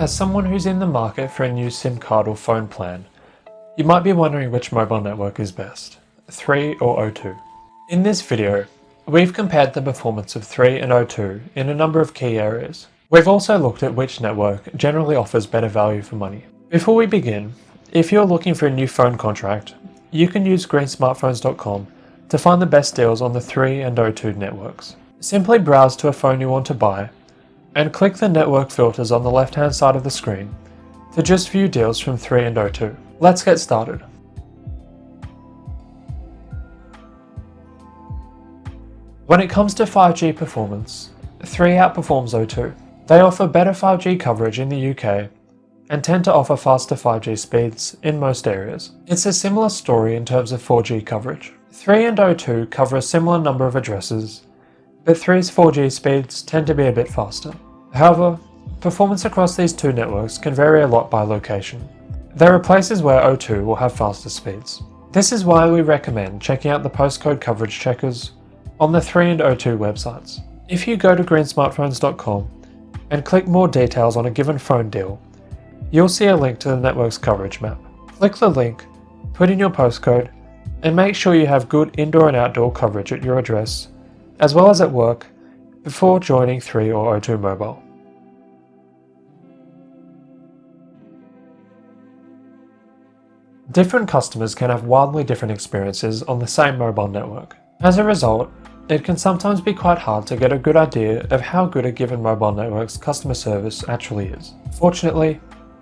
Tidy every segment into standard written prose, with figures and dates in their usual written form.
As someone who's in the market for a new SIM card or phone plan, you might be wondering which mobile network is best, 3 or O2. In this video, we've compared the performance of 3 and O2 in a number of key areas. We've also looked at which network generally offers better value for money. Before we begin, if you're looking for a new phone contract, you can use greensmartphones.com to find the best deals on the 3 and O2 networks. Simply browse to a phone you want to buy and click the network filters on the left-hand side of the screen to just view deals from 3 and O2. Let's get started. When it comes to 5G performance, 3 outperforms O2. They offer better 5G coverage in the UK and tend to offer faster 5G speeds in most areas. It's a similar story in terms of 4G coverage. 3 and O2 cover a similar number of addresses, but 3's 4G speeds tend to be a bit faster. However, performance across these two networks can vary a lot by location. There are places where O2 will have faster speeds. This is why we recommend checking out the postcode coverage checkers on the 3 and O2 websites. If you go to greensmartphones.com and click more details on a given phone deal, you'll see a link to the network's coverage map. Click the link, put in your postcode, and make sure you have good indoor and outdoor coverage at your address, as well as at work, before joining 3 or O2 Mobile. Different customers can have wildly different experiences on the same mobile network. As a result, it can sometimes be quite hard to get a good idea of how good a given mobile network's customer service actually is. Fortunately,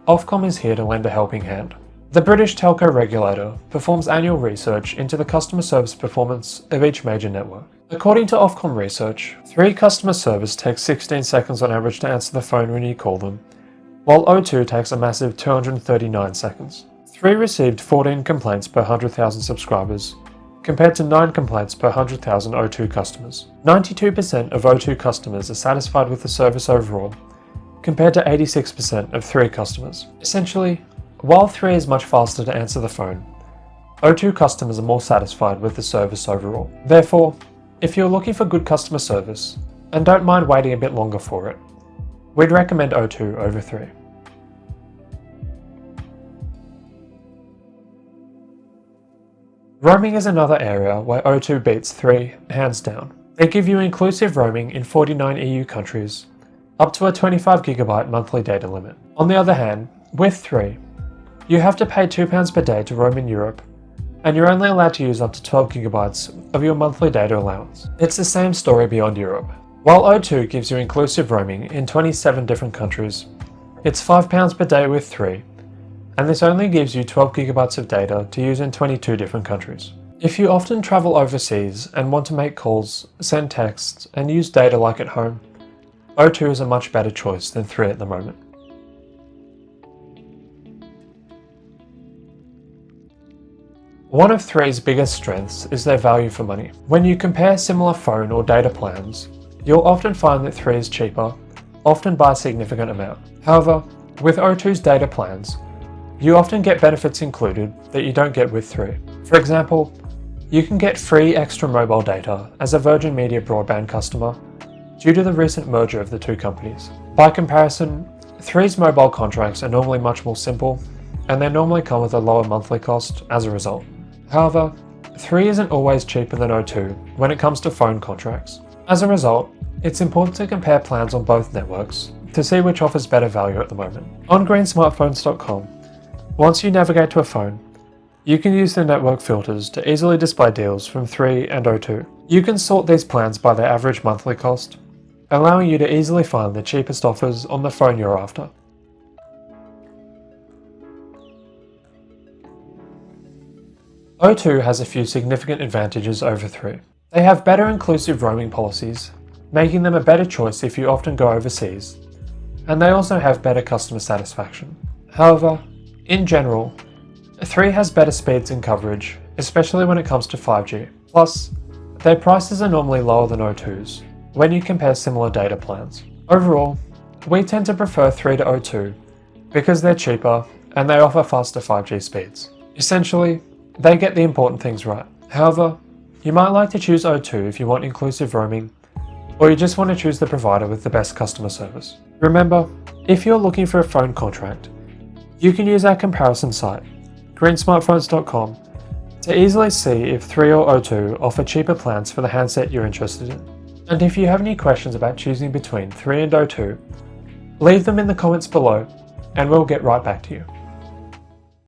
Ofcom is here to lend a helping hand. The British telco regulator performs annual research into the customer service performance of each major network. According to Ofcom research, 3 customer service takes 16 seconds on average to answer the phone when you call them, while O2 takes a massive 239 seconds. 3 received 14 complaints per 100,000 subscribers, compared to 9 complaints per 100,000 O2 customers. 92% of O2 customers are satisfied with the service overall, compared to 86% of 3 customers. Essentially, while 3 is much faster to answer the phone, O2 customers are more satisfied with the service overall. Therefore, if you're looking for good customer service, and don't mind waiting a bit longer for it, we'd recommend O2 over 3. Roaming is another area where O2 beats 3 hands down. They give you inclusive roaming in 49 EU countries, up to a 25GB monthly data limit. On the other hand, with 3, you have to pay £2 per day to roam in Europe, and you're only allowed to use up to 12GB of your monthly data allowance. It's the same story beyond Europe. While O2 gives you inclusive roaming in 27 different countries, it's £5 per day with 3, and this only gives you 12GB of data to use in 22 different countries. If you often travel overseas and want to make calls, send texts, and use data like at home, O2 is a much better choice than 3 at the moment. One of 3's biggest strengths is their value for money. When you compare similar phone or data plans, you'll often find that 3 is cheaper, often by a significant amount. However, with O2's data plans, you often get benefits included that you don't get with 3. For example, you can get free extra mobile data as a Virgin Media broadband customer due to the recent merger of the two companies. By comparison, 3's mobile contracts are normally much more simple, and they normally come with a lower monthly cost as a result. However, 3 isn't always cheaper than O2 when it comes to phone contracts. As a result, it's important to compare plans on both networks to see which offers better value at the moment. On greensmartphones.com, once you navigate to a phone, you can use the network filters to easily display deals from 3 and O2. You can sort these plans by their average monthly cost, allowing you to easily find the cheapest offers on the phone you're after. O2 has a few significant advantages over 3. They have better inclusive roaming policies, making them a better choice if you often go overseas, and they also have better customer satisfaction. However, in general, 3 has better speeds and coverage, especially when it comes to 5G. Plus, their prices are normally lower than O2's when you compare similar data plans. Overall, we tend to prefer 3 to O2 because they're cheaper and they offer faster 5G speeds. Essentially, they get the important things right. However, you might like to choose O2 if you want inclusive roaming, or you just want to choose the provider with the best customer service. Remember, If you're looking for a phone contract, you can use our comparison site, greensmartphones.com, to easily see if 3 or O2 offer cheaper plans for the handset you're interested in. And if you have any questions about choosing between 3 and O2, leave them in the comments below and we'll get right back to you.